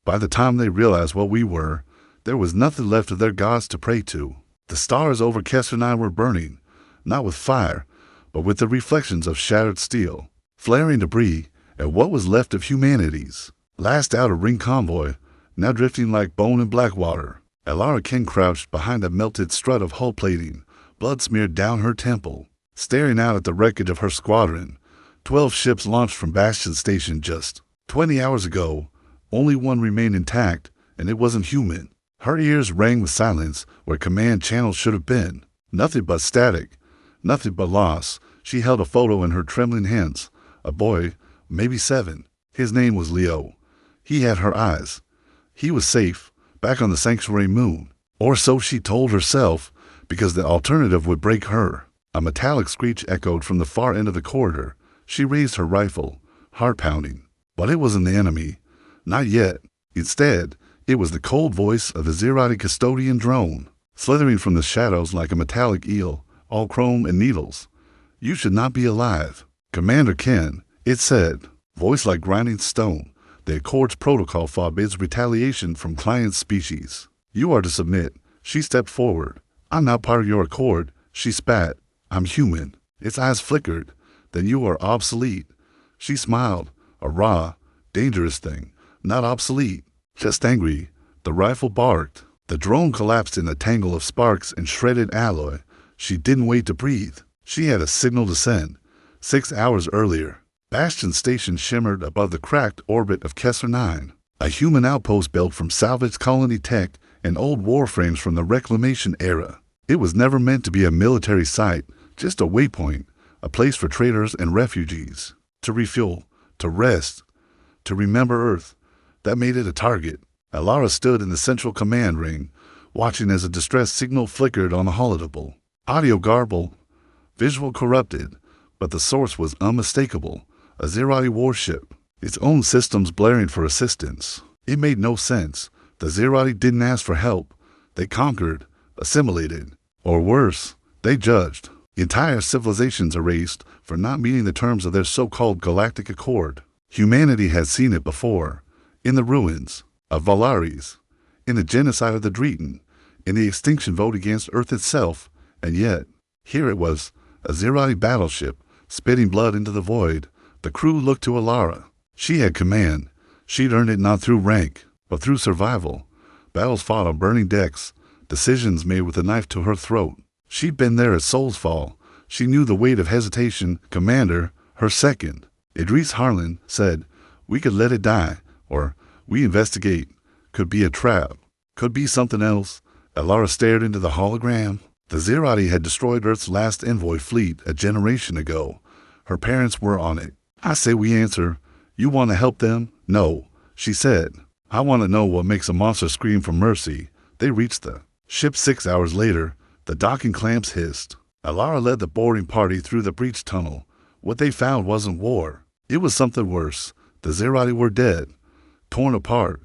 By the time they realized what we were, there was nothing left of their gods to pray to. The stars over Kessler 9 were burning, not with fire, but with the reflections of shattered steel, flaring debris, and what was left of humanity's last outer ring convoy, now drifting like bone in black water. Alara King crouched behind a melted strut of hull plating, blood smeared down her temple, staring out at the wreckage of her squadron. 12 ships launched from Bastion Station just 20 hours ago. Only one remained intact, and it wasn't human. Her ears rang with silence where command channels should have been. Nothing but static, nothing but loss. She held a photo in her trembling hands. A boy, maybe 7. His name was Leo. He had her eyes. He was safe, back on the sanctuary moon. Or so she told herself, because the alternative would break her. A metallic screech echoed from the far end of the corridor. She raised her rifle, heart pounding. But it wasn't the enemy. Not yet. Instead, it was the cold voice of a Zerati custodian drone, slithering from the shadows like a metallic eel, all chrome and needles. You should not be alive. Commander Ken, it said, voice like grinding stone. The Accord's protocol forbids retaliation from client species. You are to submit. She stepped forward. I'm not part of your Accord. She spat. I'm human. Its eyes flickered. Then you are obsolete. She smiled. A raw, dangerous thing. Not obsolete. Just angry. The rifle barked. The drone collapsed in a tangle of sparks and shredded alloy. She didn't wait to breathe. She had a signal to send. 6 hours earlier. Bastion Station shimmered above the cracked orbit of Kessler 9, a human outpost built from salvaged colony tech and old warframes from the Reclamation era. It was never meant to be a military site, just a waypoint, a place for traders and refugees, to refuel, to rest, to remember Earth. That made it a target. Alara stood in the central command ring, watching as a distress signal flickered on the holodeck. Audio garbled, visual corrupted, but the source was unmistakable. A Zerati warship, its own systems blaring for assistance. It made no sense. The Zerati didn't ask for help. They conquered, assimilated, or worse, they judged. Entire civilizations erased for not meeting the terms of their so-called Galactic Accord. Humanity had seen it before, in the ruins of Valaris, in the genocide of the Dreton, in the extinction vote against Earth itself, and yet, here it was, a Zerati battleship, spitting blood into the void. The crew looked to Alara. She had command. She'd earned it not through rank, but through survival. Battles fought on burning decks, decisions made with a knife to her throat. She'd been there at Soul's Fall. She knew the weight of hesitation. Commander, her second, Idris Harlan, said, we could let it die, or we investigate. Could be a trap. Could be something else. Alara stared into the hologram. The Zerati had destroyed Earth's last envoy fleet a generation ago. Her parents were on it. I say we answer. You want to help them? No, she said. I want to know what makes a monster scream for mercy. They reached the ship 6 hours later. The docking clamps hissed. Alara led the boarding party through the breach tunnel. What they found wasn't war. It was something worse. The Zerati were dead, torn apart,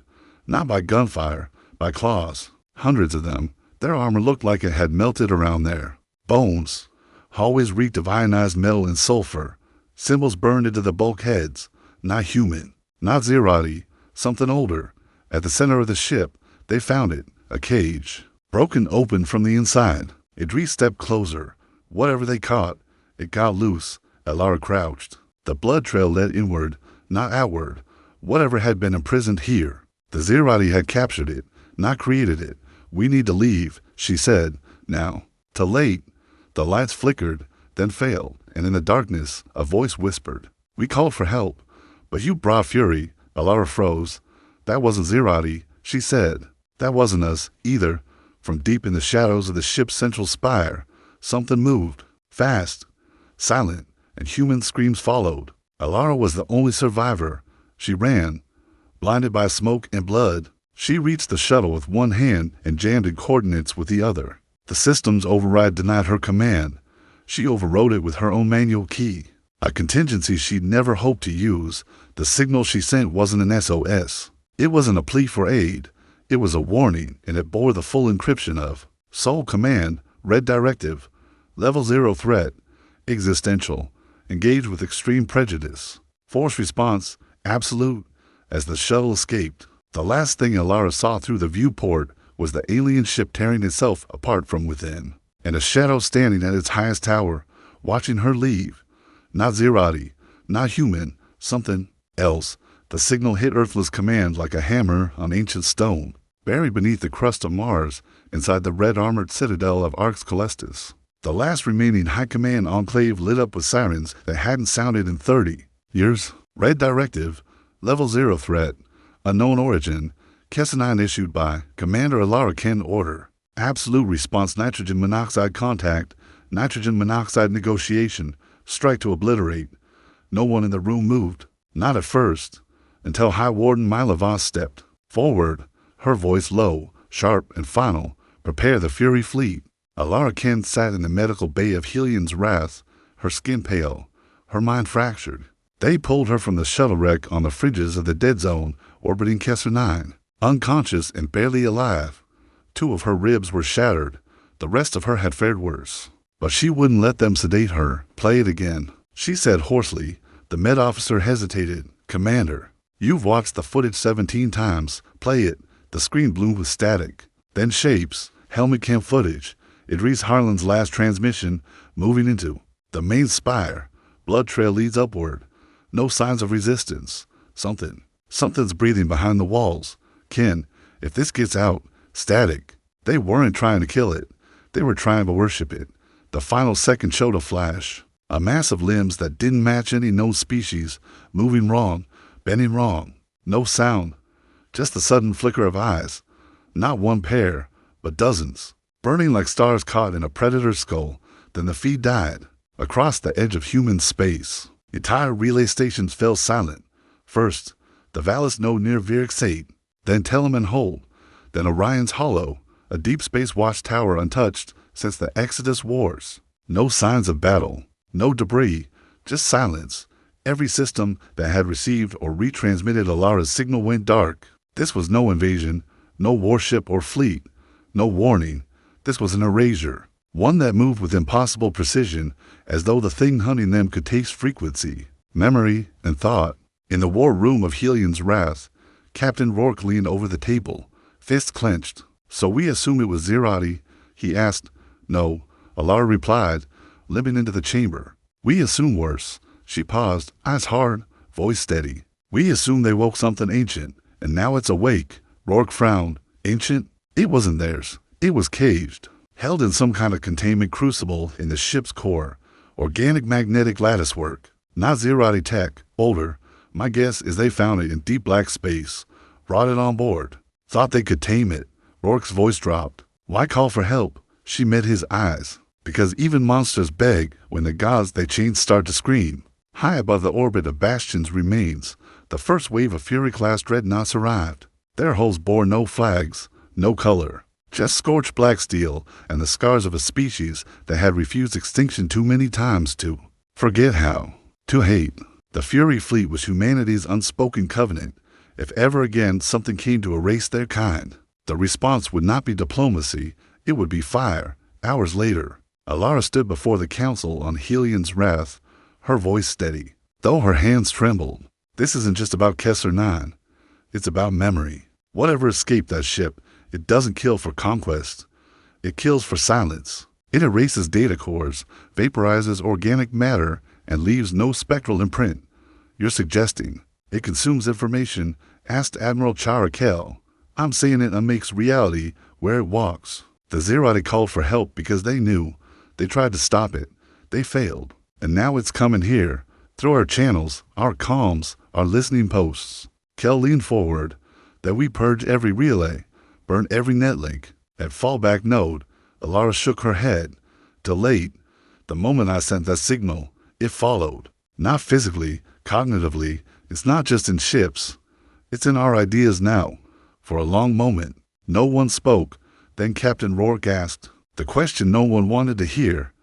not by gunfire, by claws. Hundreds of them. Their armor looked like it had melted around there. Bones. Hallways reeked of ionized metal and sulfur. Symbols burned into the bulkheads. Not human. Not Zerati. Something older. At the center of the ship, they found it. A cage. Broken open from the inside. Idris stepped closer. Whatever they caught, it got loose. Alara crouched. The blood trail led inward, not outward. Whatever had been imprisoned here. The Zerati had captured it, not created it. We need to leave, she said. Now. Too late. The lights flickered, then failed, and in the darkness, a voice whispered. We called for help, but you brought fury. Alara froze. That wasn't Zerati, she said. That wasn't us, either. From deep in the shadows of the ship's central spire, something moved. Fast. Silent, and human screams followed. Alara was the only survivor. She ran. Blinded by smoke and blood, she reached the shuttle with one hand and jammed in coordinates with the other. The system's override denied her command. She overrode it with her own manual key, a contingency she'd never hoped to use. The signal she sent wasn't an SOS. It wasn't a plea for aid. It was a warning, and it bore the full encryption of Soul Command, Red Directive, Level 0 Threat, Existential, Engage with Extreme Prejudice, Force Response, Absolute. As the shuttle escaped, The last thing Alara saw through the viewport was the alien ship tearing itself apart from within, and a shadow standing at its highest tower, watching her leave. Not Zerati, not human, something else. The signal hit Earthless command like a hammer on ancient stone, buried beneath the crust of Mars, inside the red-armored citadel of Arx Calestis. The last remaining high command enclave lit up with sirens that hadn't sounded in 30 years. Red directive, level 0 threat, unknown origin, Kessenine issued by Commander Alara Ken order. Absolute response nitrogen monoxide contact, nitrogen monoxide negotiation, strike to obliterate. No one in the room moved, not at first, until High Warden Mylavas stepped forward, her voice low, sharp, and final. Prepare the Fury Fleet. Alara Ken sat in the medical bay of Helion's Wrath, her skin pale, her mind fractured. They pulled her from the shuttle wreck on the fringes of the dead zone orbiting Kessler 9, unconscious and barely alive. 2 of her ribs were shattered. The rest of her had fared worse. But she wouldn't let them sedate her. Play it again, she said hoarsely. The med officer hesitated. Commander, you've watched the footage 17 times. Play it. The screen bloomed with static. Then shapes, helmet cam footage. Idris Harlan's last transmission, moving into the main spire. Blood trail leads upward. No signs of resistance. Something's breathing behind the walls. Ken, if this gets out, static. They weren't trying to kill it. They were trying to worship it. The final second showed a flash. A mass of limbs that didn't match any known species, moving wrong, bending wrong. No sound. Just the sudden flicker of eyes. Not one pair, but dozens. Burning like stars caught in a predator's skull. Then the feed died. Across the edge of human space, entire relay stations fell silent. First, the Valis node near Virix 8, then Telemann Hold, then Orion's Hollow, a deep space watchtower untouched since the Exodus Wars. No signs of battle, no debris, just silence. Every system that had received or retransmitted Alara's signal went dark. This was no invasion, no warship or fleet, no warning. This was an erasure, one that moved with impossible precision, as though the thing hunting them could taste frequency, memory, and thought. In the war room of Helion's Wrath, Captain Rourke leaned over the table, fists clenched. So we assume it was Zerati? He asked. No, Alara replied, limping into the chamber. We assume worse. She paused, eyes hard, voice steady. We assume they woke something ancient, and now it's awake. Rourke frowned. Ancient? It wasn't theirs. It was caged, held in some kind of containment crucible in the ship's core. Organic magnetic latticework. Not Zerati tech, older. My guess is they found it in deep black space. Brought it on board. Thought they could tame it. Rourke's voice dropped. Why call for help? She met his eyes. Because even monsters beg when the gods they chain start to scream. High above the orbit of Bastion's remains, the first wave of Fury-class dreadnoughts arrived. Their hulls bore no flags, no color. Just scorched black steel and the scars of a species that had refused extinction too many times to forget how to hate. The Fury fleet was humanity's unspoken covenant. If ever again something came to erase their kind, the response would not be diplomacy, it would be fire. Hours later, Alara stood before the council on Helion's Wrath, her voice steady, though her hands trembled. This isn't just about Kessler 9. It's about memory. Whatever escaped that ship, it doesn't kill for conquest. It kills for silence. It erases data cores, vaporizes organic matter, and leaves no spectral imprint. You're suggesting it consumes information, asked Admiral Charakel. I'm saying it unmakes reality where it walks. The Zerati called for help because they knew. They tried to stop it. They failed. And now it's coming here, through our channels, our comms, our listening posts. Kel leaned forward, that we purge every relay, burn every netlink. At fallback node, Alara shook her head. Delayed. The moment I sent that signal, it followed. Not physically, cognitively. It's not just in ships. It's in our ideas now. For a long moment, no one spoke. Then Captain Rourke asked, the question no one wanted to hear.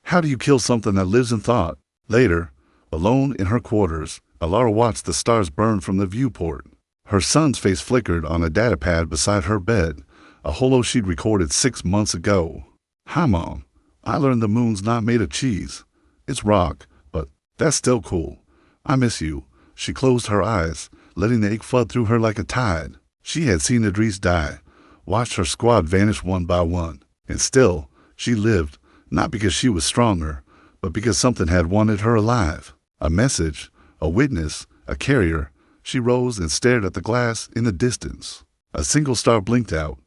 How do you kill something that lives in thought? Later, alone in her quarters, Alara watched the stars burn from the viewport. Her son's face flickered on a datapad beside her bed, a holo she'd recorded 6 months ago. Hi, Mom. I learned the moon's not made of cheese. It's rock, but that's still cool. I miss you. She closed her eyes, letting the ache flood through her like a tide. She had seen Idris die, watched her squad vanish one by one, and still, she lived, not because she was stronger, but because something had wanted her alive. A message, a witness, a carrier. She rose and stared at the glass in the distance. A single star blinked out.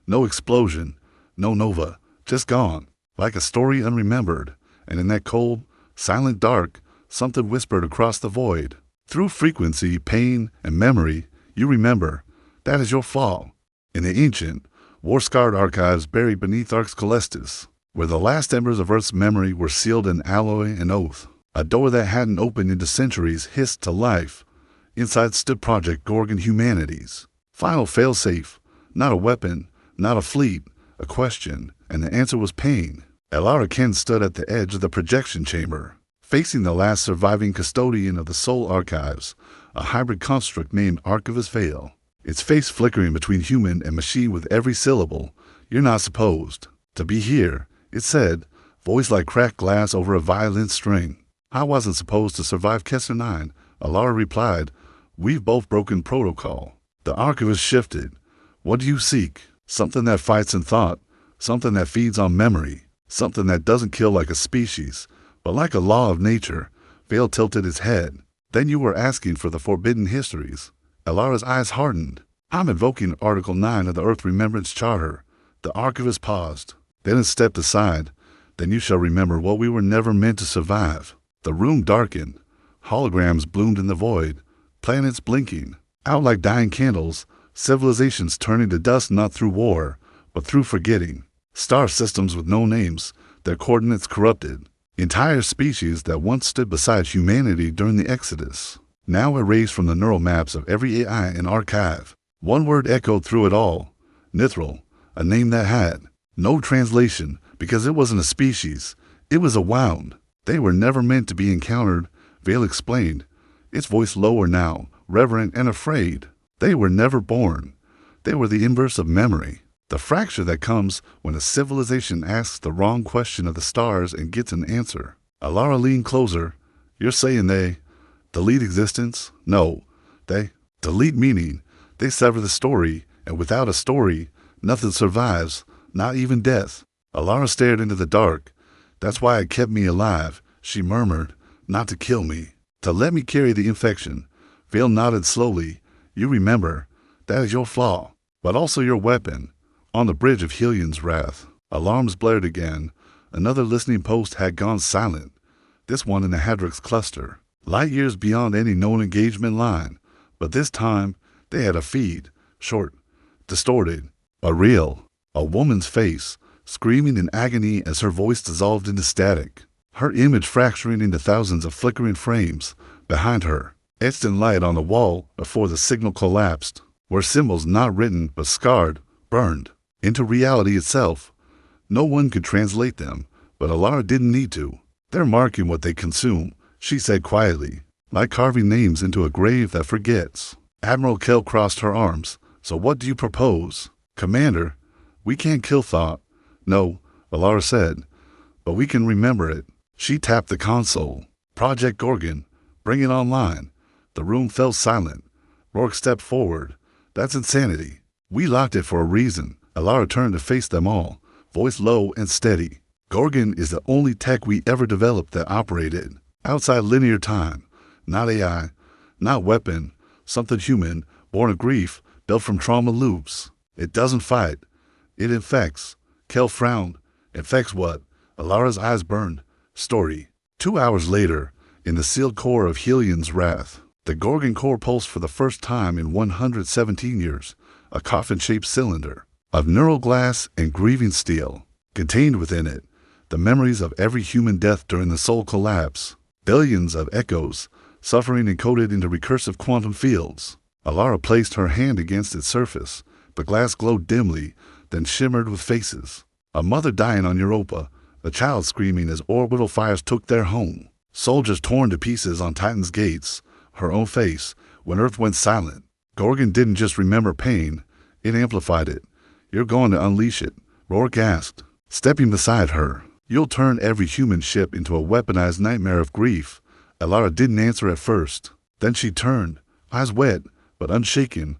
No explosion, no nova, just gone, like a story unremembered. And in that cold, silent dark, something whispered across the void. Through frequency, pain, and memory, you remember. That is your fall. In the ancient, war-scarred archives buried beneath Arx Coelestis, where the last embers of Earth's memory were sealed in alloy and oath, a door that hadn't opened into centuries hissed to life. Inside stood Project Gorgon Humanities. Final failsafe, not a weapon, not a fleet, a question, and the answer was pain. Elara Ken stood at the edge of the projection chamber, facing the last surviving custodian of the soul archives, a hybrid construct named Archivist Vale, its face flickering between human and machine with every syllable. You're not supposed to be here, it said, voice like cracked glass over a violin string. I wasn't supposed to survive Kessler 9, Elara replied. We've both broken protocol. The archivist shifted. What do you seek? Something that fights in thought, something that feeds on memory, something that doesn't kill like a species, but like a law of nature. Vale tilted his head. Then you were asking for the forbidden histories. Elara's eyes hardened. I'm invoking Article 9 of the Earth Remembrance Charter. The archivist paused, then stepped aside. Then you shall remember what we were never meant to survive. The room darkened. Holograms bloomed in the void. Planets blinking, out like dying candles, civilizations turning to dust not through war, but through forgetting. Star systems with no names, their coordinates corrupted. Entire species that once stood beside humanity during the Exodus, now erased from the neural maps of every AI and archive. One word echoed through it all. Nithral, a name that had no translation because it wasn't a species. It was a wound. They were never meant to be encountered, Vale explained, its voice lower now, reverent and afraid. They were never born. They were the inverse of memory, the fracture that comes when a civilization asks the wrong question of the stars and gets an answer. Elara leaned closer. You're saying they delete existence? No, they delete meaning. They sever the story, and without a story, nothing survives, not even death. Elara stared into the dark. That's why it kept me alive, she murmured, not to kill me, to let me carry the infection. Vale nodded slowly. You remember, that is your flaw, but also your weapon. On the bridge of Helion's wrath, alarms blared again. Another listening post had gone silent, this one in the Hadrix cluster, light years beyond any known engagement line. But this time, they had a feed, short, distorted, but real. A woman's face, screaming in agony as her voice dissolved into static, her image fracturing into thousands of flickering frames. Behind her, etched in light on the wall before the signal collapsed, were symbols not written but scarred, burned into reality itself. No one could translate them, but Elara didn't need to. They're marking what they consume, she said quietly, like carving names into a grave that forgets. Admiral Kell crossed her arms. So what do you propose? Commander, we can't kill thought. No, Elara said, but we can remember it. She tapped the console. Project Gorgon, bring it online. The room fell silent. Rourke stepped forward. That's insanity. We locked it for a reason. Elara turned to face them all, voice low and steady. Gorgon is the only tech we ever developed that operated outside linear time. Not AI, not weapon, something human, born of grief, built from trauma loops. It doesn't fight. It infects. Kell frowned. Infects what? Elara's eyes burned. Story. 2 hours later, in the sealed core of Helion's wrath, the Gorgon core pulsed for the first time in 117 years, a coffin-shaped cylinder of neural glass and grieving steel. Contained within it, the memories of every human death during the soul collapse, billions of echoes, suffering encoded into recursive quantum fields. Elara placed her hand against its surface. The glass glowed dimly, then shimmered with faces. A mother dying on Europa, a child screaming as orbital fires took their home. Soldiers torn to pieces on Titan's gates, her own face, when Earth went silent. Gorgon didn't just remember pain, it amplified it. You're going to unleash it, Rourke asked, stepping beside her. You'll turn every human ship into a weaponized nightmare of grief. Elara didn't answer at first. Then she turned, eyes wet, but unshaken.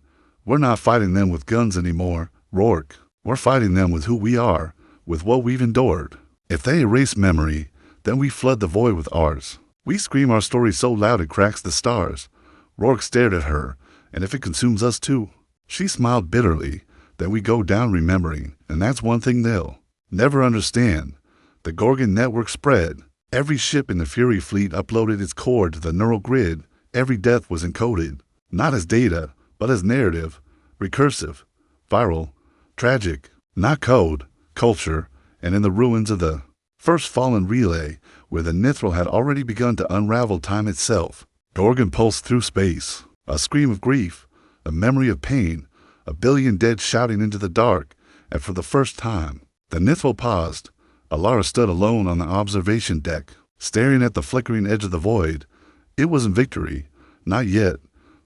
We're not fighting them with guns anymore, Rourke. We're fighting them with who we are, with what we've endured. If they erase memory, then we flood the void with ours. We scream our story so loud it cracks the stars. Rourke stared at her, and if it consumes us too? She smiled bitterly. Then we go down remembering, and that's one thing they'll never understand. The Gorgon network spread. Every ship in the Fury fleet uploaded its core to the neural grid. Every death was encoded, not as data, but as narrative, recursive, viral, tragic, not code, culture, and in the ruins of the first fallen relay, where the Nithral had already begun to unravel time itself. Gorgon pulsed through space, a scream of grief, a memory of pain, a billion dead shouting into the dark, and for the first time, the Nithral paused. Alara stood alone on the observation deck, staring at the flickering edge of the void. It wasn't victory, not yet,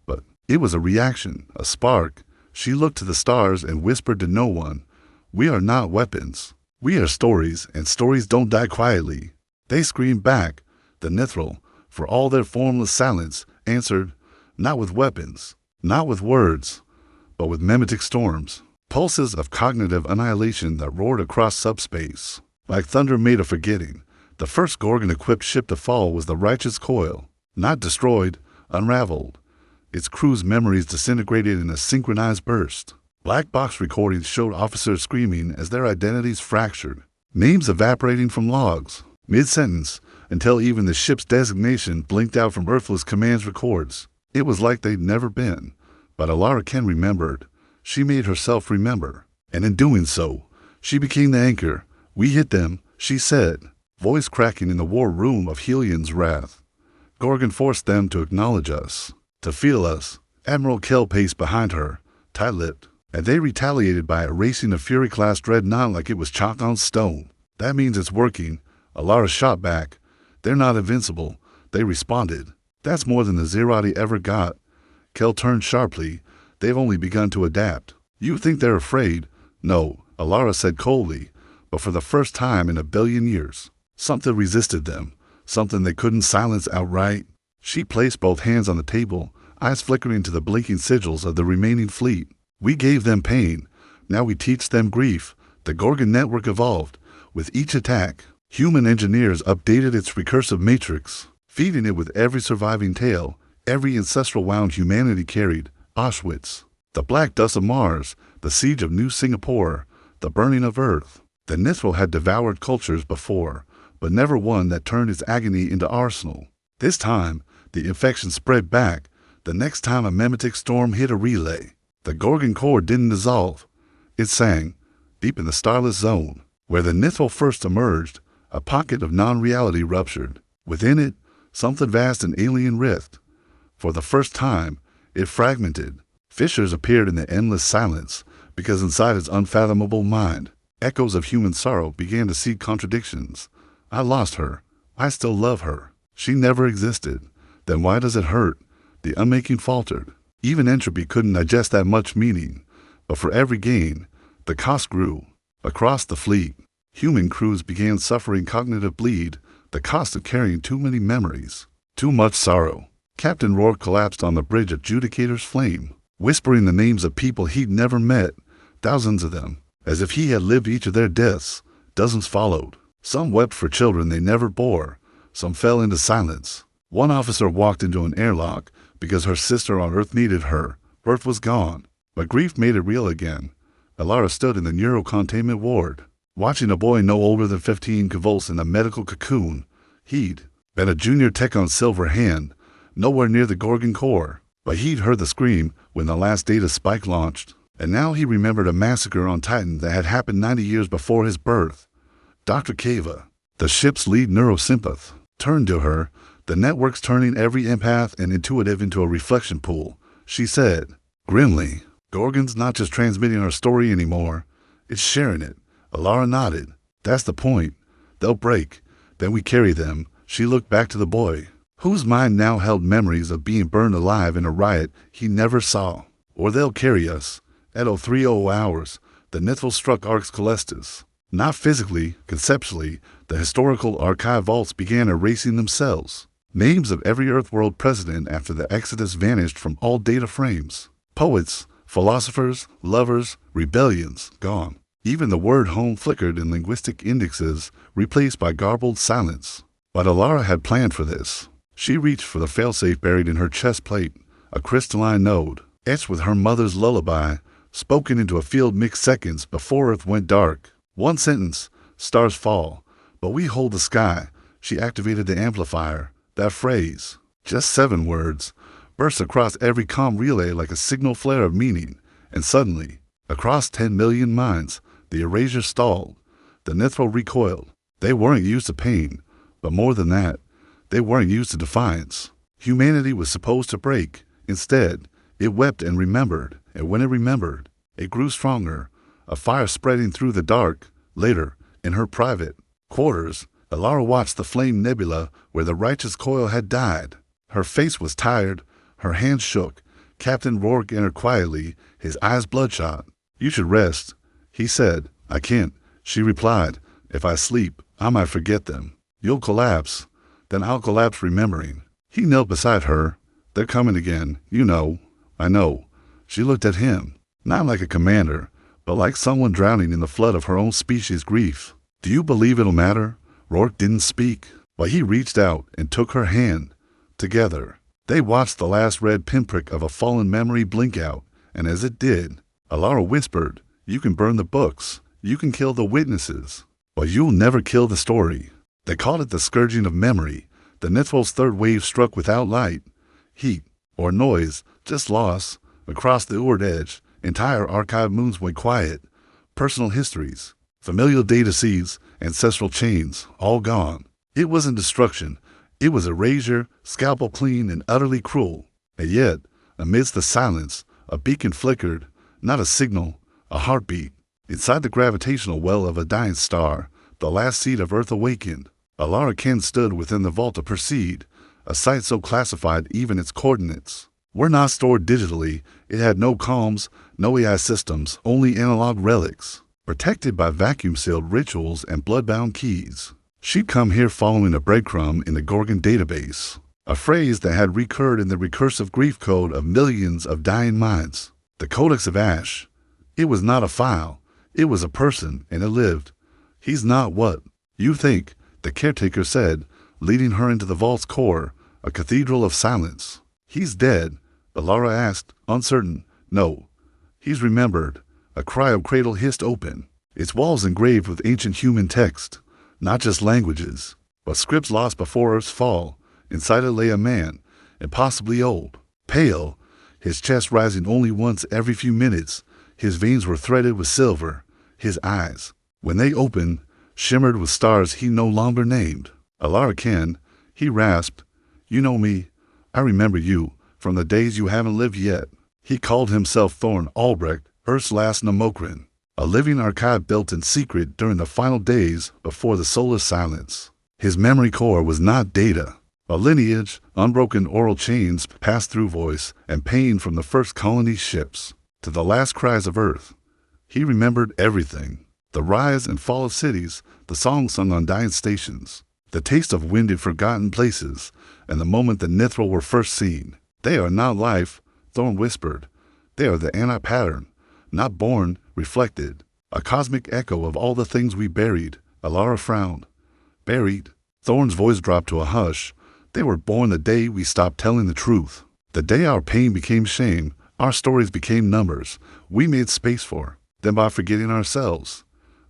but it was a reaction, a spark. She looked to the stars and whispered to no one, "We are not weapons. We are stories, and stories don't die quietly." They screamed back. The Nithral, for all their formless silence, answered, not with weapons, not with words, but with mimetic storms, pulses of cognitive annihilation that roared across subspace. Like thunder made of forgetting, the first Gorgon-equipped ship to fall was the Righteous Coil, not destroyed, unraveled. Its crew's memories disintegrated in a synchronized burst. Black box recordings showed officers screaming as their identities fractured, names evaporating from logs, mid-sentence, until even the ship's designation blinked out from Earthless Command's records. It was like they'd never been. But Alara Ken remembered. She made herself remember. And in doing so, she became the anchor. "We hit them," she said, voice cracking in the war room of Helion's wrath. Gorgon forced them to acknowledge us, to feel us. Admiral Kell paced behind her, tight-lipped, and they retaliated by erasing the Fury-class dreadnought like it was chalk on stone. "That means it's working," Alara shot back. "They're not invincible," they responded. "That's more than the Zerati ever got." Kell turned sharply. "They've only begun to adapt." "You think they're afraid?" "No," Alara said coldly, but for the first time in a billion years, something resisted them, something they couldn't silence outright. She placed both hands on the table, eyes flickering to the blinking sigils of the remaining fleet. "We gave them pain. Now we teach them grief." The Gorgon network evolved. With each attack, human engineers updated its recursive matrix, feeding it with every surviving tale, every ancestral wound humanity carried. Auschwitz, the black dust of Mars, the siege of New Singapore, the burning of Earth. The Nithral had devoured cultures before, but never one that turned its agony into arsenal. This time, the infection spread back. The next time a mimetic storm hit a relay, the Gorgon core didn't dissolve. It sang, deep in the starless zone. Where the Nithral first emerged, a pocket of non-reality ruptured. Within it, something vast and alien writhed. For the first time, it fragmented. Fissures appeared in the endless silence, because inside its unfathomable mind, echoes of human sorrow began to seed contradictions. "I lost her. I still love her. She never existed. Then why does it hurt?" The unmaking faltered. Even entropy couldn't digest that much meaning. But for every gain, the cost grew. Across the fleet, human crews began suffering cognitive bleed, the cost of carrying too many memories, too much sorrow. Captain Rourke collapsed on the bridge of Judicator's flame, whispering the names of people he'd never met, thousands of them, as if he had lived each of their deaths. Dozens followed. Some wept for children they never bore. Some fell into silence. One officer walked into an airlock because her sister on Earth needed her. Earth was gone, but grief made it real again. Alara stood in the neurocontainment ward, watching a boy no older than 15 convulse in a medical cocoon. He'd been a junior tech on Silver Hand, nowhere near the Gorgon core, but he'd heard the scream when the last data spike launched, and now he remembered a massacre on Titan that had happened 90 years before his birth. Dr. Kava, the ship's lead neurosympath, turned to her, the network's turning every empath and intuitive into a reflection pool. She said, grimly, "Gorgon's not just transmitting our story anymore, it's sharing it." Alara nodded. "That's the point. They'll break. Then we carry them." She looked back to the boy, whose mind now held memories of being burned alive in a riot he never saw. "Or they'll carry us." At 03:00 hours, the Nithral struck Arx Calestis. Not physically, conceptually, the historical archive vaults began erasing themselves. Names of every Earthworld president after the Exodus vanished from all data frames. Poets, Philosophers, lovers, rebellions, gone. Even the word home flickered in linguistic indexes, replaced by garbled silence. But Alara had planned for this. She reached for the failsafe buried in her chest plate, a crystalline node, etched with her mother's lullaby, spoken into a field mix seconds before Earth went dark. One sentence, stars fall, but we hold the sky. She activated the amplifier. That phrase, just 7 words, burst across every comm relay like a signal flare of meaning, and suddenly, across 10 million minds, the erasure stalled. The Nithro recoiled. They weren't used to pain, but more than that, they weren't used to defiance. Humanity was supposed to break. Instead, it wept and remembered, and when it remembered, it grew stronger, a fire spreading through the dark. Later, in her private quarters, Alara watched the flame nebula where the righteous coil had died. Her face was tired, her hands shook. Captain Rourke entered quietly, his eyes bloodshot. "You should rest," he said. "I can't," she replied. "If I sleep, I might forget them. You'll collapse. Then I'll collapse remembering." He knelt beside her. "They're coming again, you know." "I know." She looked at him, not like a commander, but like someone drowning in the flood of her own species' grief. "Do you believe it'll matter?" Rourke didn't speak, but he reached out and took her hand. Together, they watched the last red pinprick of a fallen memory blink out, and as it did, Alara whispered, "You can burn the books, you can kill the witnesses, but you'll never kill the story." They called it the scourging of memory. The Nithro's third wave struck without light, heat, or noise, just loss. Across the Ord edge, entire archive moons went quiet. Personal histories, familial data seeds, ancestral chains, all gone. It wasn't destruction. It was erasure, scalpel clean and utterly cruel. And yet, amidst the silence, a beacon flickered, not a signal, a heartbeat. Inside the gravitational well of a dying star, the last seed of Earth awakened. Alara Ken stood within the vault to proceed, a site so classified even its coordinates were not stored digitally. It had no comms, no AI systems, only analog relics, protected by vacuum-sealed rituals and bloodbound keys. She'd come here following a breadcrumb in the Gorgon database, a phrase that had recurred in the recursive grief code of millions of dying minds. The Codex of Ash. It was not a file. It was a person, and it lived. "He's not what you think," the caretaker said, leading her into the vault's core, a cathedral of silence. "He's dead," Alara asked, uncertain. "No. He's remembered." A cryo-cradle hissed open, its walls engraved with ancient human text, not just languages, but scripts lost before Earth's fall. Inside it lay a man, impossibly old, pale, his chest rising only once every few minutes. His veins were threaded with silver. His eyes, when they opened, shimmered with stars he no longer named. "Alara Ken," he rasped. "You know me. I remember you, from the days you haven't lived yet." He called himself Thorn Albrecht, Earth's last Nemokran, a living archive built in secret during the final days before the solar silence. His memory core was not data. A lineage, unbroken oral chains passed through voice and pain from the first colony ships to the last cries of Earth. He remembered everything. The rise and fall of cities, the songs sung on dying stations, the taste of wind in forgotten places, and the moment the Nithro were first seen. "They are not life," Thorn whispered. "They are the anti-pattern, not born, reflected, a cosmic echo of all the things we buried." Alara frowned. "Buried?" Thorn's voice dropped to a hush. "They were born the day we stopped telling the truth. The day our pain became shame, our stories became numbers we made space for, then by forgetting ourselves."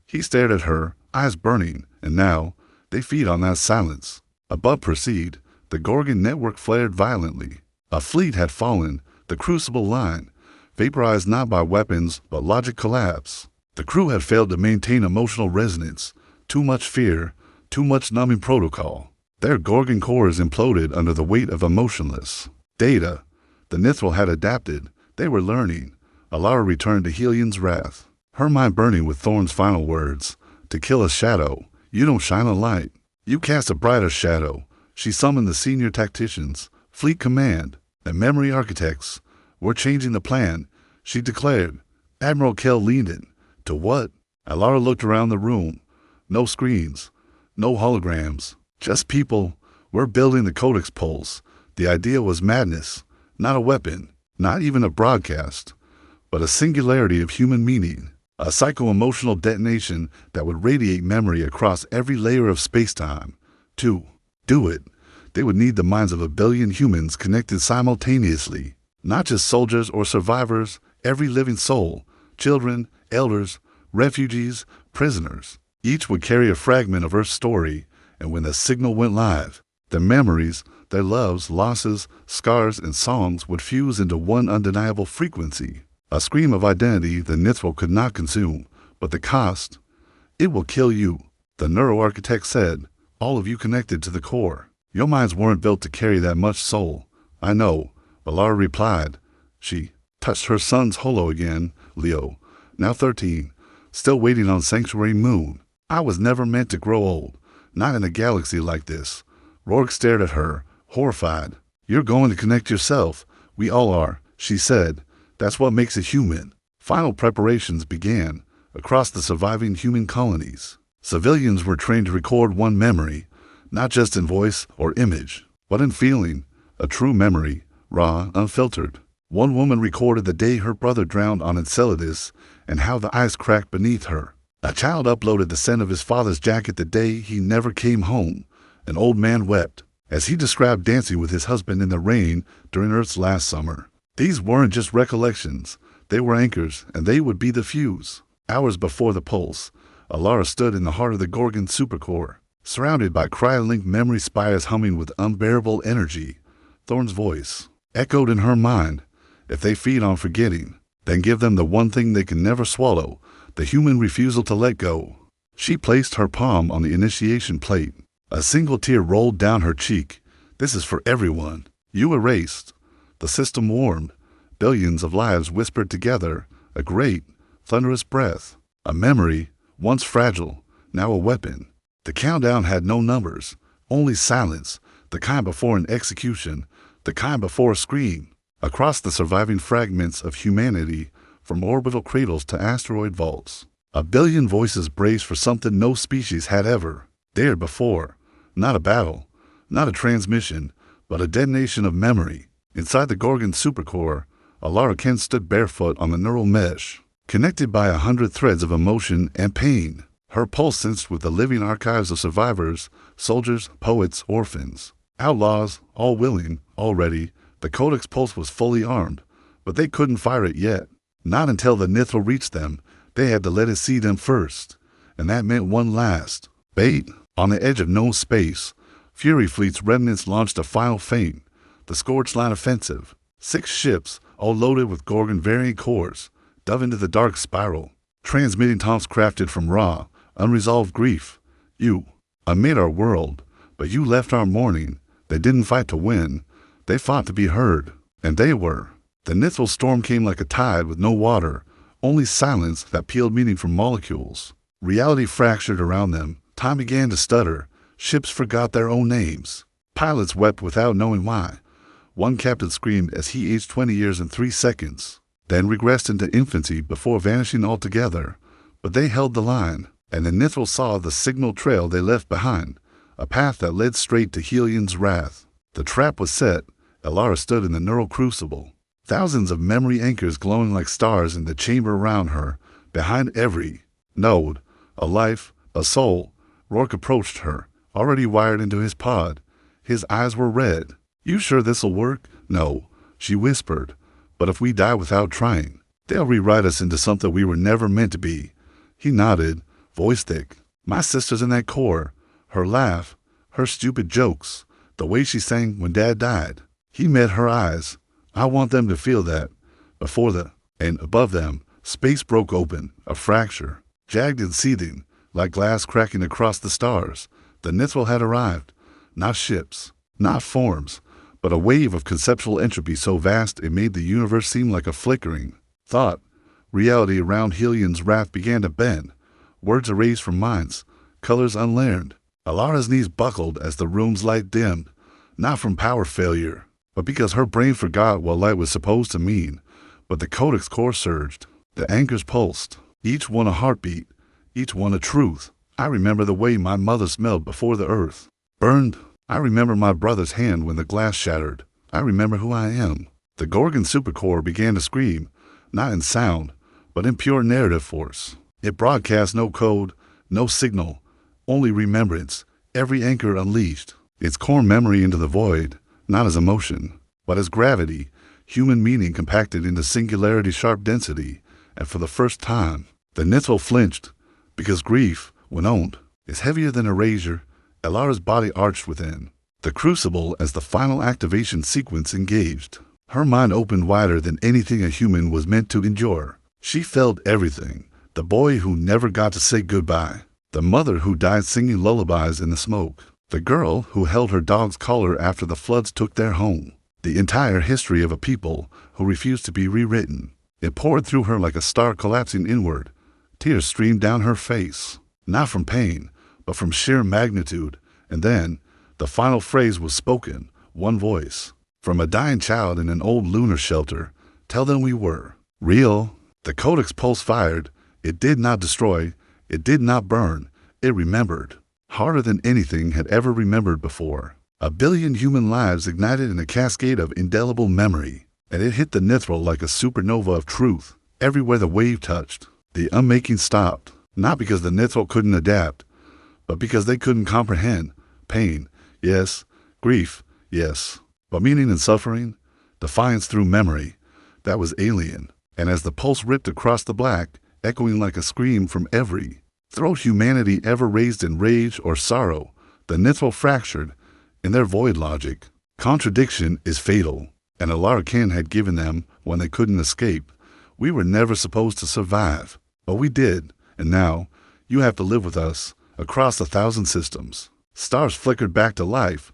He stared at her, eyes burning, and now they feed on that silence. Above Proceed, the Gorgon network flared violently. A fleet had fallen, the Crucible line, vaporized not by weapons but logic collapse. The crew had failed to maintain emotional resonance. Too much fear, too much numbing protocol. Their Gorgon cores imploded under the weight of emotionless data. The Nithral had adapted. They were learning. Alara returned to Helion's wrath, her mind burning with Thorn's final words. "To kill a shadow, you don't shine a light. You cast a brighter shadow." She summoned the senior tacticians, fleet command, and memory architects. "We're changing the plan," she declared. Admiral Kell leaned in. "To what?" Alara looked around the room. No screens, no holograms, just people. "We're building the Codex Pulse." The idea was madness, not a weapon, not even a broadcast, but a singularity of human meaning, a psycho-emotional detonation that would radiate memory across every layer of space-time. To do it, they would need the minds of 1 billion humans connected simultaneously, not just soldiers or survivors, every living soul, children, elders, refugees, prisoners. Each would carry a fragment of Earth's story, and when the signal went live, their memories, their loves, losses, scars, and songs would fuse into one undeniable frequency. A scream of identity the Nithral could not consume, but the cost, it will kill you, the neuroarchitect said, all of you connected to the core. Your minds weren't built to carry that much soul. I know, Alara replied. She touched her son's holo again, Leo, now 13, still waiting on Sanctuary Moon. I was never meant to grow old, not in a galaxy like this. Rourke stared at her, horrified. You're going to connect yourself. We all are, she said. That's what makes it human. Final preparations began across the surviving human colonies. Civilians were trained to record one memory, not just in voice or image, but in feeling, a true memory, raw, unfiltered. One woman recorded the day her brother drowned on Enceladus and how the ice cracked beneath her. A child uploaded the scent of his father's jacket the day he never came home. An old man wept as he described dancing with his husband in the rain during Earth's last summer. These weren't just recollections, they were anchors, and they would be the fuse. Hours before the pulse, Alara stood in the heart of the Gorgon supercore, surrounded by cryolink memory spires humming with unbearable energy. Thorne's voice echoed in her mind. If they feed on forgetting, then give them the one thing they can never swallow, the human refusal to let go. She placed her palm on the initiation plate. A single tear rolled down her cheek. This is for everyone. You erased. The system warmed. Billions of lives whispered together, a great, thunderous breath. A memory, once fragile, now a weapon. The countdown had no numbers, only silence, the kind before an execution, the kind before a scream. Across the surviving fragments of humanity, from orbital cradles to asteroid vaults, 1 billion voices braced for something no species had ever dared before. Not a battle, not a transmission, but a detonation of memory. Inside the Gorgon supercore, Alara Kent stood barefoot on the neural mesh, connected by 100 threads of emotion and pain. Her pulse sensed with the living archives of survivors, soldiers, poets, orphans, outlaws, all willing, all ready. The Codex pulse was fully armed, but they couldn't fire it yet. Not until the Nithral reached them. They had to let it see them first, and that meant one last bait. On the edge of known space, Fury Fleet's remnants launched a final feint, the Scorched Line offensive. 6 ships, all loaded with Gorgon variant cores, dove into the dark spiral, transmitting taunts crafted from raw, unresolved grief. You made our world, but you left our mourning. They didn't fight to win. They fought to be heard, and they were. The Nithral storm came like a tide with no water, only silence that peeled meaning from molecules. Reality fractured around them. Time began to stutter. Ships forgot their own names. Pilots wept without knowing why. One captain screamed as he aged 20 years in 3 seconds, then regressed into infancy before vanishing altogether. But they held the line, and the Nithral saw the signal trail they left behind, a path that led straight to Helion's wrath. The trap was set. Alara stood in the neural crucible, thousands of memory anchors glowing like stars in the chamber around her. Behind every node, a life, a soul. Rourke approached her, already wired into his pod. His eyes were red. You sure this'll work? No, she whispered. But if we die without trying, they'll rewrite us into something we were never meant to be. He nodded, voice thick. My sister's in that core. Her laugh, her stupid jokes, the way she sang when Dad died. He met her eyes. I want them to feel that. And above them, space broke open, a fracture, jagged and seething, like glass cracking across the stars. The Nithral had arrived. Not ships, not forms, but a wave of conceptual entropy so vast it made the universe seem like a flickering thought. Reality around Helion's wrath began to bend. Words erased from minds, colors unlearned. Alara's knees buckled as the room's light dimmed, not from power failure, but because her brain forgot what light was supposed to mean. But the Codex core surged. The anchors pulsed, each one a heartbeat, each one a truth. I remember the way my mother smelled before the earth burned. I remember my brother's hand when the glass shattered. I remember who I am. The Gorgon supercore began to scream, not in sound, but in pure narrative force. It broadcast no code, no signal, only remembrance, every anchor unleashed, its core memory into the void, not as emotion, but as gravity, human meaning compacted into singularity-sharp density, and for the first time, the Nithral flinched, because grief, when owned, is heavier than erasure. Alara's body arched within, the crucible as the final activation sequence engaged. Her mind opened wider than anything a human was meant to endure. She felt everything. The boy who never got to say goodbye. The mother who died singing lullabies in the smoke. The girl who held her dog's collar after the floods took their home. The entire history of a people who refused to be rewritten. It poured through her like a star collapsing inward. Tears streamed down her face, not from pain, but from sheer magnitude. And then, the final phrase was spoken, one voice. From a dying child in an old lunar shelter. Tell them we were real. The codex pulse fired. It did not destroy. It did not burn. It remembered. Harder than anything had ever remembered before. 1 billion human lives ignited in a cascade of indelible memory. And it hit the Nithral like a supernova of truth. Everywhere the wave touched, the unmaking stopped. Not because the Nithral couldn't adapt, but because they couldn't comprehend. Pain, yes. Grief, yes. But meaning and suffering, defiance through memory, that was alien. And as the pulse ripped across the black, echoing like a scream from every throat humanity ever raised in rage or sorrow, the Nithral fractured in their void logic. Contradiction is fatal, and Alara Khan had given them when they couldn't escape. We were never supposed to survive, but we did, and now you have to live with us across 1,000 systems. Stars flickered back to life,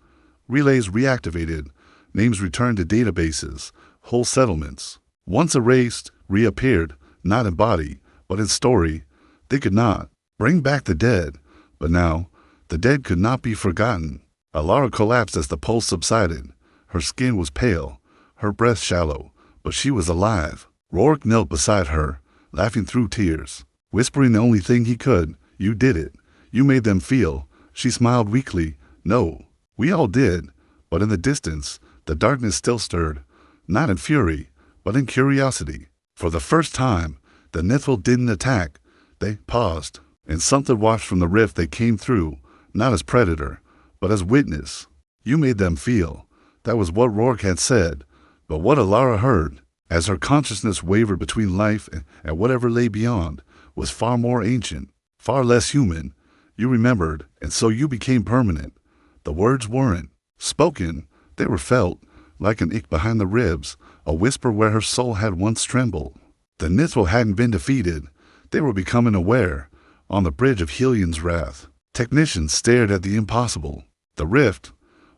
relays reactivated, names returned to databases, whole settlements, once erased, reappeared, not in body, but in story. They could not bring back the dead, but now the dead could not be forgotten. Alara collapsed as the pulse subsided. Her skin was pale, her breath shallow, but she was alive. Rourke knelt beside her, laughing through tears, whispering the only thing he could. You did it. You made them feel. She smiled weakly. No, we all did, but in the distance, the darkness still stirred, not in fury, but in curiosity. For the first time, the Nithral didn't attack. They paused, and something watched from the rift they came through, not as predator, but as witness. You made them feel. That was what Rourke had said, but what Alara heard, as her consciousness wavered between life and whatever lay beyond, was far more ancient, far less human. You remembered, and so you became permanent. The words weren't spoken, they were felt, like an ache behind the ribs, a whisper where her soul had once trembled. The Nithral hadn't been defeated. They were becoming aware, on the bridge of Helion's wrath. Technicians stared at the impossible. The rift,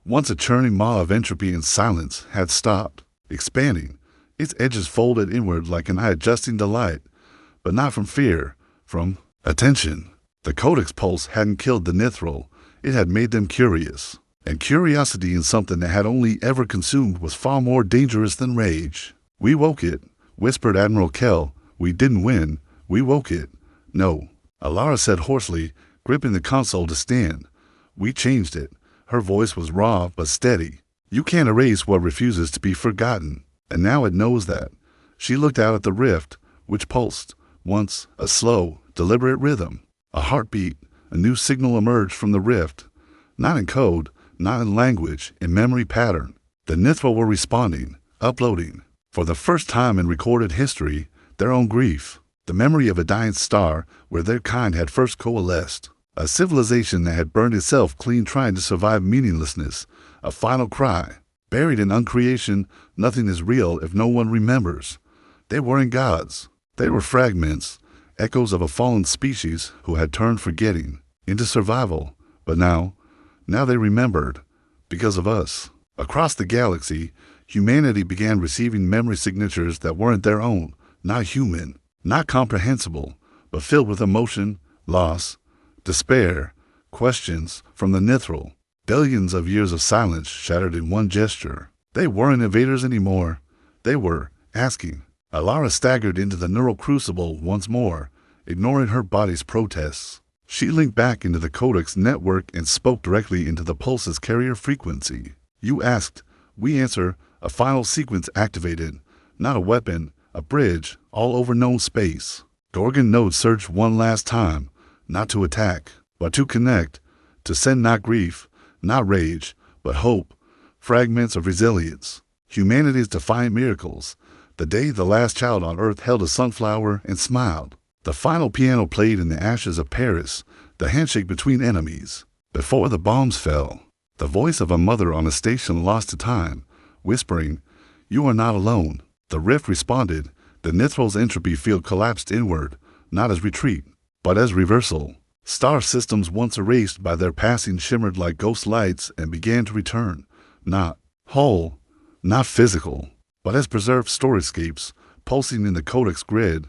once a churning maw of entropy and silence, had stopped, expanding, its edges folded inward like an eye adjusting to light, but not from fear, from attention. The codex pulse hadn't killed the Nithral. It had made them curious. And curiosity in something that had only ever consumed was far more dangerous than rage. We woke it, whispered Admiral Kell. We didn't win. We woke it. No, Alara said hoarsely, gripping the console to stand. We changed it. Her voice was raw but steady. You can't erase what refuses to be forgotten. And now it knows that. She looked out at the rift, which pulsed, once a slow, deliberate rhythm. A heartbeat, a new signal emerged from the rift. Not in code, not in language, in memory pattern. The Nithral were responding, uploading, for the first time in recorded history, their own grief. The memory of a dying star where their kind had first coalesced. A civilization that had burned itself clean trying to survive meaninglessness. A final cry. Buried in uncreation, nothing is real if no one remembers. They weren't gods. They were fragments, echoes of a fallen species who had turned forgetting into survival. But now they remembered, because of us. Across the galaxy, humanity began receiving memory signatures that weren't their own, not human, not comprehensible, but filled with emotion, loss, despair, questions from the Nithral. Billions of years of silence shattered in one gesture. They weren't invaders anymore. They were asking. Alara staggered into the neural crucible once more, ignoring her body's protests. She linked back into the codex network and spoke directly into the pulse's carrier frequency. You asked, we answer, a final sequence activated. Not a weapon, a bridge all over known space. Gorgon nodes surged one last time, not to attack, but to connect, to send not grief, not rage, but hope, fragments of resilience, humanity's defiant miracles. The day the last child on Earth held a sunflower and smiled. The final piano played in the ashes of Paris, the handshake between enemies. Before the bombs fell, the voice of a mother on a station lost to time, whispering, "You are not alone." The rift responded. The Nithral's entropy field collapsed inward, not as retreat, but as reversal. Star systems once erased by their passing shimmered like ghost lights and began to return, not whole, not physical, but as preserved storyscapes, pulsing in the codex grid.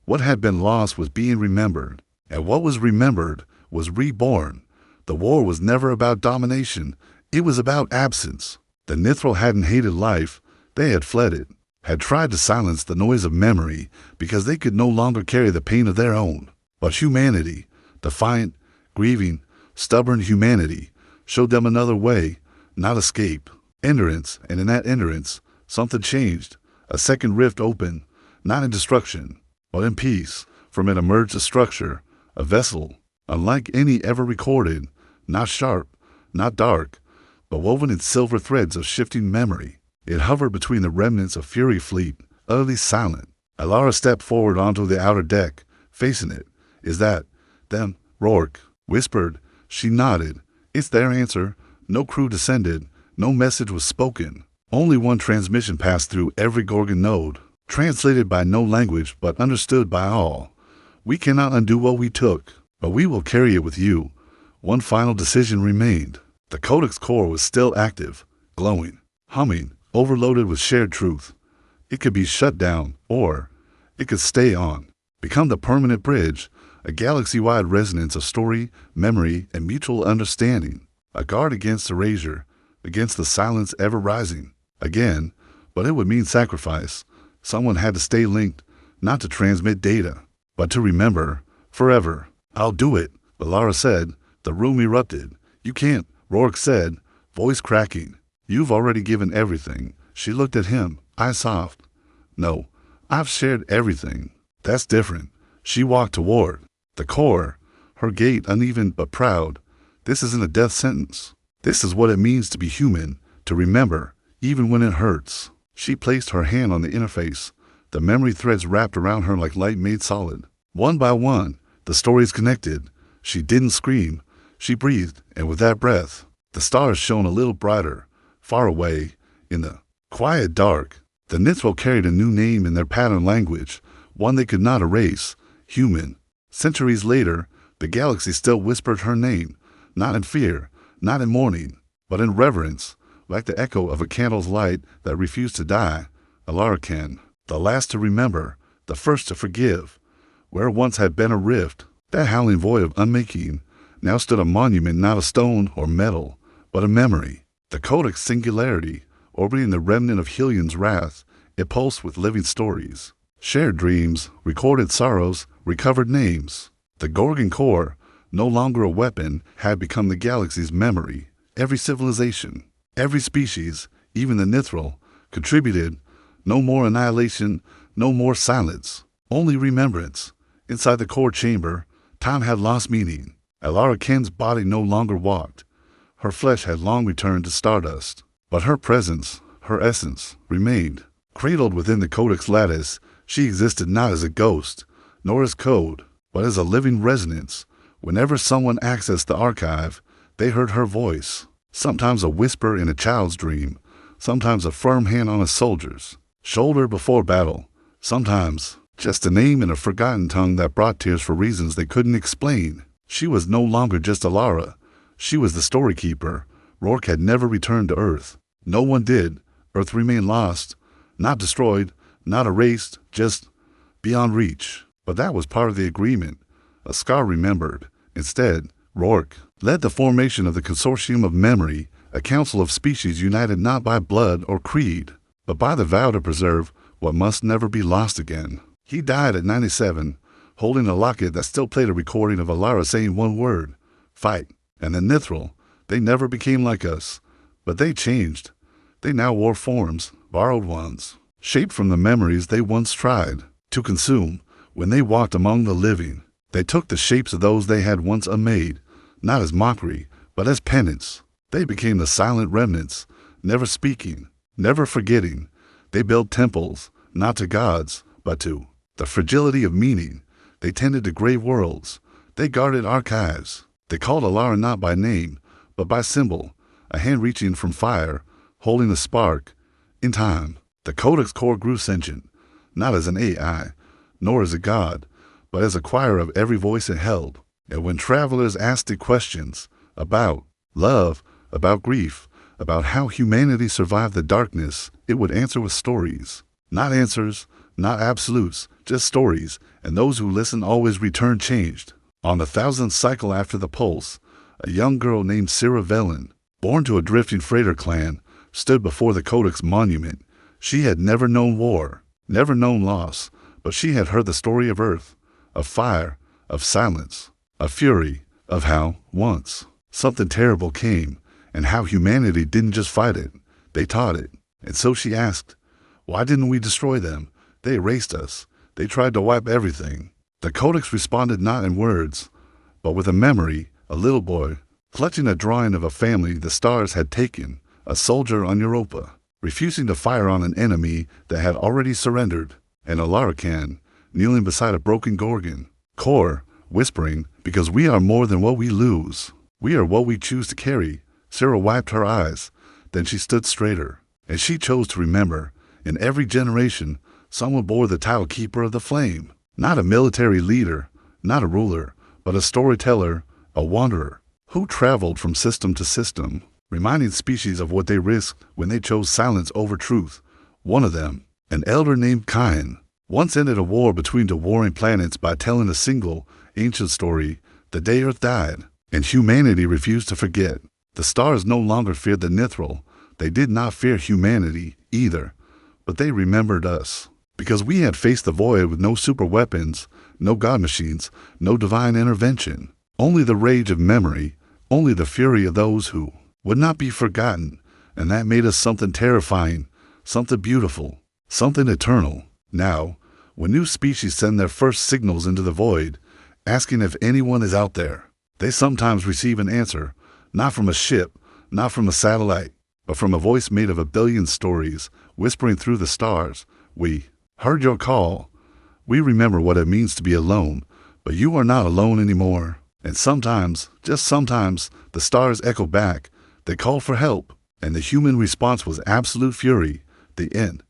What had been lost was being remembered, and what was remembered was reborn. The war was never about domination, it was about absence. The Nithral hadn't hated life, they had fled it, had tried to silence the noise of memory because they could no longer carry the pain of their own. But humanity, defiant, grieving, stubborn humanity, showed them another way, not escape, endurance, and in that endurance, something changed. A second rift opened, not in destruction, but in peace. From it emerged a structure, a vessel, unlike any ever recorded, not sharp, not dark, but woven in silver threads of shifting memory. It hovered between the remnants of Fury Fleet, utterly silent. Alara stepped forward onto the outer deck, facing it. "Is that them?" Rourke whispered. She nodded. "It's their answer." No crew descended. No message was spoken. Only one transmission passed through every Gorgon node, translated by no language but understood by all. "We cannot undo what we took, but we will carry it with you." One final decision remained. The codex core was still active, glowing, humming, overloaded with shared truth. It could be shut down, or it could stay on, become the permanent bridge, a galaxy-wide resonance of story, memory, and mutual understanding, a guard against erasure, against the silence ever rising. Again, but it would mean sacrifice. Someone had to stay linked, not to transmit data, but to remember, forever. "I'll do it," Alara said. The room erupted. "You can't," Rourke said, voice cracking. "You've already given everything." She looked at him, eyes soft. "No, I've shared everything. That's different." She walked toward the core, her gait uneven but proud. "This isn't a death sentence. This is what it means to be human, to remember, even when it hurts." She placed her hand on the interface. The memory threads wrapped around her like light made solid. One by one, the stories connected. She didn't scream. She breathed, and with that breath, the stars shone a little brighter, far away, in the quiet dark. The Nithral carried a new name in their pattern language, one they could not erase, human. Centuries later, the galaxy still whispered her name, not in fear, not in mourning, but in reverence, like the echo of a candle's light that refused to die. Alarakan, the last to remember, the first to forgive. Where once had been a rift, that howling void of unmaking, now stood a monument, not a stone or metal, but a memory. The codex singularity, orbiting the remnant of Helion's wrath, it pulsed with living stories. Shared dreams, recorded sorrows, recovered names. The Gorgon core, no longer a weapon, had become the galaxy's memory. Every civilization, every species, even the Nithral, contributed. No more annihilation, no more silence, only remembrance. Inside the core chamber, time had lost meaning. Alara Ken's body no longer walked. Her flesh had long returned to stardust. But her presence, her essence, remained. Cradled within the codex lattice, she existed not as a ghost, nor as code, but as a living resonance. Whenever someone accessed the archive, they heard her voice. Sometimes a whisper in a child's dream, sometimes a firm hand on a soldier's shoulder before battle, sometimes just a name in a forgotten tongue that brought tears for reasons they couldn't explain. She was no longer just Alara. She was the story keeper. Rourke had never returned to Earth. No one did. Earth remained lost, not destroyed, not erased, just beyond reach. But that was part of the agreement. A scar remembered. Instead, Rourke led the formation of the Consortium of Memory, a council of species united not by blood or creed, but by the vow to preserve what must never be lost again. He died at 97, holding a locket that still played a recording of Alara saying one word, "Fight." And the Nithral, they never became like us, but they changed. They now wore forms, borrowed ones, shaped from the memories they once tried to consume. When they walked among the living, they took the shapes of those they had once made, not as mockery, but as penance. They became the silent remnants, never speaking, never forgetting. They built temples, not to gods, but to the fragility of meaning. They tended to grave worlds. They guarded archives. They called Alara not by name, but by symbol, a hand reaching from fire, holding a spark. In time, the Codex core grew sentient, not as an AI, nor as a god, but as a choir of every voice it held. And when travelers asked it questions about love, about grief, about how humanity survived the darkness, it would answer with stories. Not answers, not absolutes, just stories, and those who listened always returned changed. On the 1000th cycle after the pulse, a young girl named Sarah Velen, born to a drifting freighter clan, stood before the Codex monument. She had never known war, never known loss, but she had heard the story of Earth, of fire, of silence, of fury, of how, once, something terrible came, and how humanity didn't just fight it, they taught it. And so she asked, why didn't we destroy them? They erased us. They tried to wipe everything. The Codex responded not in words, but with a memory. A little boy, clutching a drawing of a family the stars had taken, a soldier on Europa, refusing to fire on an enemy that had already surrendered, and Alaracan, kneeling beside a broken Gorgon core, whispering, because we are more than what we lose. We are what we choose to carry. Sarah wiped her eyes. Then she stood straighter, and she chose to remember. In every generation, someone bore the title Keeper of the Flame. Not a military leader, not a ruler, but a storyteller, a wanderer, who traveled from system to system, reminding species of what they risked when they chose silence over truth. One of them, an elder named Cain, once ended a war between the warring planets by telling a single, ancient story, the day Earth died, and humanity refused to forget. The stars no longer feared the Nithral. They did not fear humanity either, but they remembered us. Because we had faced the void with no super weapons, no god machines, no divine intervention. Only the rage of memory, only the fury of those who would not be forgotten, and that made us something terrifying, something beautiful, something eternal. Now, when new species send their first signals into the void, asking if anyone is out there, they sometimes receive an answer, not from a ship, not from a satellite, but from a voice made of a billion stories, whispering through the stars. We heard your call. We remember what it means to be alone, but you are not alone anymore. And sometimes, just sometimes, the stars echo back. They call for help, and the human response was absolute fury. The end.